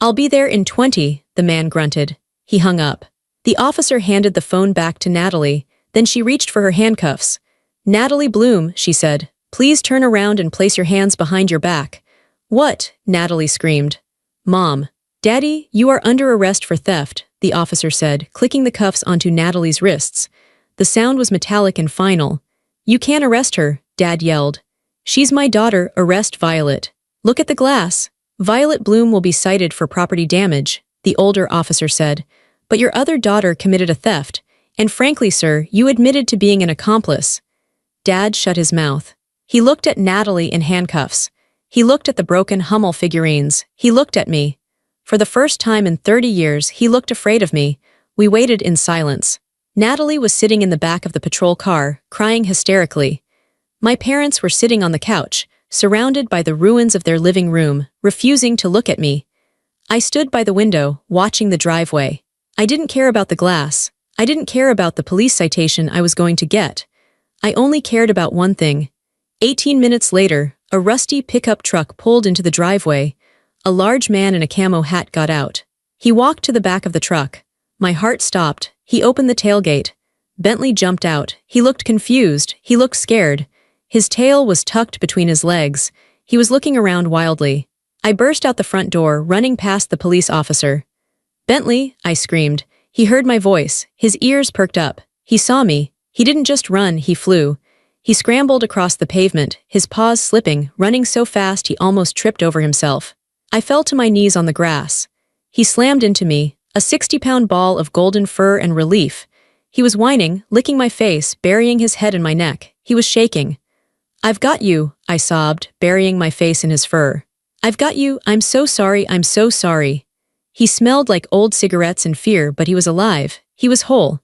"I'll be there in 20, the man grunted. He hung up. The officer handed the phone back to Natalie, then she reached for her handcuffs. "Natalie Bloom," she said, "please turn around and place your hands behind your back." "What?" Natalie screamed. "Mom. Daddy, you are under arrest for theft," the officer said, clicking the cuffs onto Natalie's wrists. The sound was metallic and final. "You can't arrest her," Dad yelled. "She's my daughter, arrest Violet." "Look at the glass. Violet Bloom will be cited for property damage," the older officer said. "But your other daughter committed a theft, and frankly, sir, you admitted to being an accomplice." Dad shut his mouth. He looked at Natalie in handcuffs. He looked at the broken Hummel figurines. He looked at me. For the first time in 30 years, he looked afraid of me. We waited in silence. Natalie was sitting in the back of the patrol car, crying hysterically. My parents were sitting on the couch, surrounded by the ruins of their living room, refusing to look at me. I stood by the window, watching the driveway. I didn't care about the glass. I didn't care about the police citation I was going to get. I only cared about one thing. 18 minutes later, a rusty pickup truck pulled into the driveway. A large man in a camo hat got out. He walked to the back of the truck. My heart stopped. He opened the tailgate. Bentley jumped out. He looked confused. He looked scared. His tail was tucked between his legs. He was looking around wildly. I burst out the front door, running past the police officer. "Bentley," I screamed. He heard my voice. His ears perked up. He saw me. He didn't just run, he flew. He scrambled across the pavement, his paws slipping, running so fast he almost tripped over himself. I fell to my knees on the grass. He slammed into me, a 60-pound ball of golden fur and relief. He was whining, licking my face, burying his head in my neck. He was shaking. "I've got you," I sobbed, burying my face in his fur. "I've got you, I'm so sorry, I'm so sorry." He smelled like old cigarettes and fear, but he was alive. He was whole.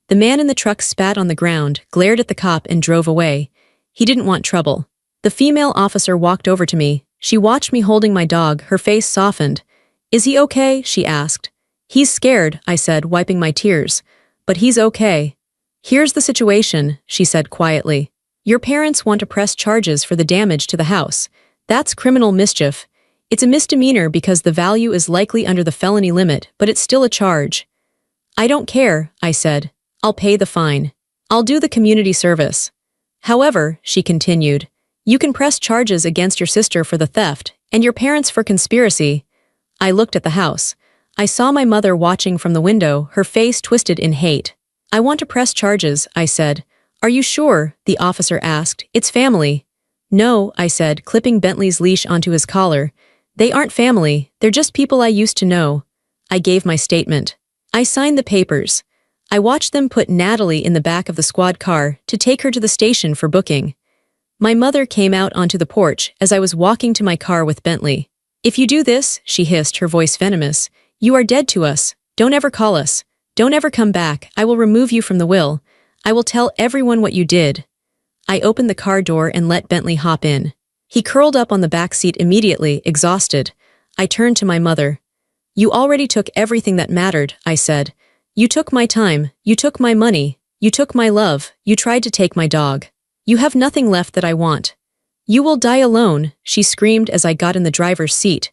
The man in the truck spat on the ground, glared at the cop, and drove away. He didn't want trouble. The female officer walked over to me. She watched me holding my dog, her face softened. "Is he okay?" she asked. "He's scared," I said, wiping my tears. "But he's okay." "Here's the situation," she said quietly. "Your parents want to press charges for the damage to the house. That's criminal mischief. It's a misdemeanor because the value is likely under the felony limit, but it's still a charge." "I don't care," I said. "I'll pay the fine. I'll do the community service." "However," she continued, "you can press charges against your sister for the theft, and your parents for conspiracy." I looked at the house. I saw my mother watching from the window, her face twisted in hate. "I want to press charges," I said. "Are you sure?" the officer asked. "It's family." "No," I said, clipping Bentley's leash onto his collar. "They aren't family, they're just people I used to know." I gave my statement. I signed the papers. I watched them put Natalie in the back of the squad car to take her to the station for booking. My mother came out onto the porch as I was walking to my car with Bentley. "If you do this," she hissed, her voice venomous, "you are dead to us. Don't ever call us. Don't ever come back. I will remove you from the will. I will tell everyone what you did." I opened the car door and let Bentley hop in. He curled up on the back seat immediately, exhausted. I turned to my mother. "You already took everything that mattered," I said. "You took my time, you took my money, you took my love, you tried to take my dog. You have nothing left that I want. You will die alone," she screamed as I got in the driver's seat.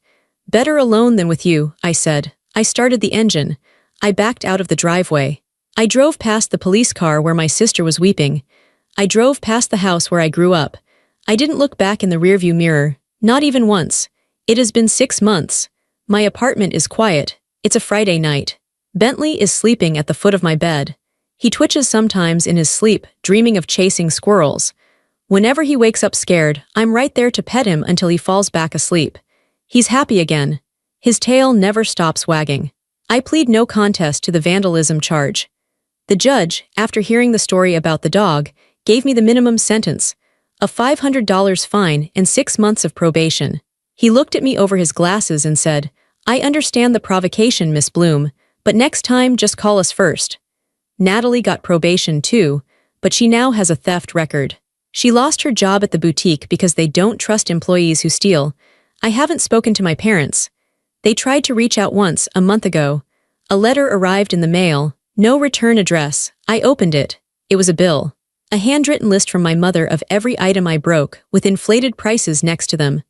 "Better alone than with you," I said. I started the engine. I backed out of the driveway. I drove past the police car where my sister was weeping. I drove past the house where I grew up. I didn't look back in the rearview mirror, not even once. It has been 6 months. My apartment is quiet. It's a Friday night. Bentley is sleeping at the foot of my bed. He twitches sometimes in his sleep, dreaming of chasing squirrels. Whenever he wakes up scared, I'm right there to pet him until he falls back asleep. He's happy again. His tail never stops wagging. I plead no contest to the vandalism charge. The judge, after hearing the story about the dog, gave me the minimum sentence, a $500 fine and 6 months of probation. He looked at me over his glasses and said, "I understand the provocation, Miss Bloom, but next time just call us first." Natalie got probation too, but she now has a theft record. She lost her job at the boutique because they don't trust employees who steal. I haven't spoken to my parents. They tried to reach out once, a month ago. A letter arrived in the mail. No return address. I opened it. It was a bill. A handwritten list from my mother of every item I broke, with inflated prices next to them.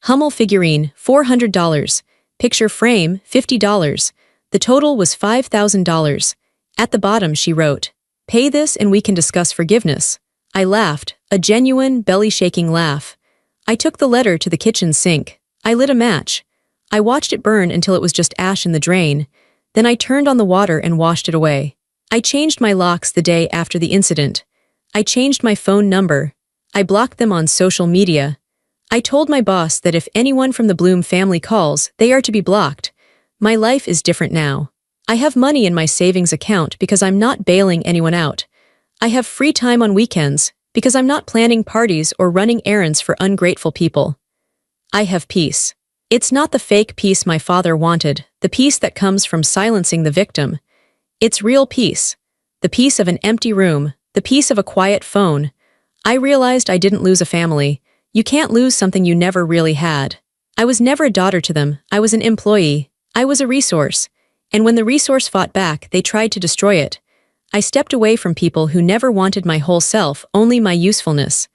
Hummel figurine, $400. Picture frame, $50. The total was $5,000. At the bottom she wrote, "Pay this and we can discuss forgiveness." I laughed, a genuine, belly-shaking laugh. I took the letter to the kitchen sink. I lit a match. I watched it burn until it was just ash in the drain. Then I turned on the water and washed it away. I changed my locks the day after the incident. I changed my phone number. I blocked them on social media. I told my boss that if anyone from the Bloom family calls, they are to be blocked. My life is different now. I have money in my savings account because I'm not bailing anyone out. I have free time on weekends because I'm not planning parties or running errands for ungrateful people. I have peace. It's not the fake peace my father wanted, the peace that comes from silencing the victim. It's real peace. The peace of an empty room, the peace of a quiet phone. I realized I didn't lose a family. You can't lose something you never really had. I was never a daughter to them. I was an employee. I was a resource. And when the resource fought back, they tried to destroy it. I stepped away from people who never wanted my whole self, only my usefulness.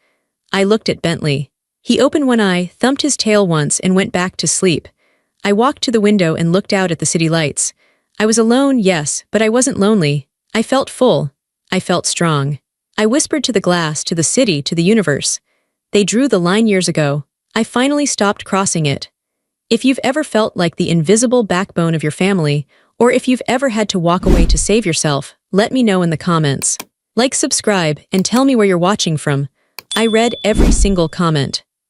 I looked at Bentley. He opened one eye, thumped his tail once, and went back to sleep. I walked to the window and looked out at the city lights. I was alone, yes, but I wasn't lonely. I felt full. I felt strong. I whispered to the glass, to the city, to the universe. They drew the line years ago. I finally stopped crossing it. If you've ever felt like the invisible backbone of your family, or if you've ever had to walk away to save yourself, let me know in the comments. Like, subscribe, and tell me where you're watching from. I read every single comment.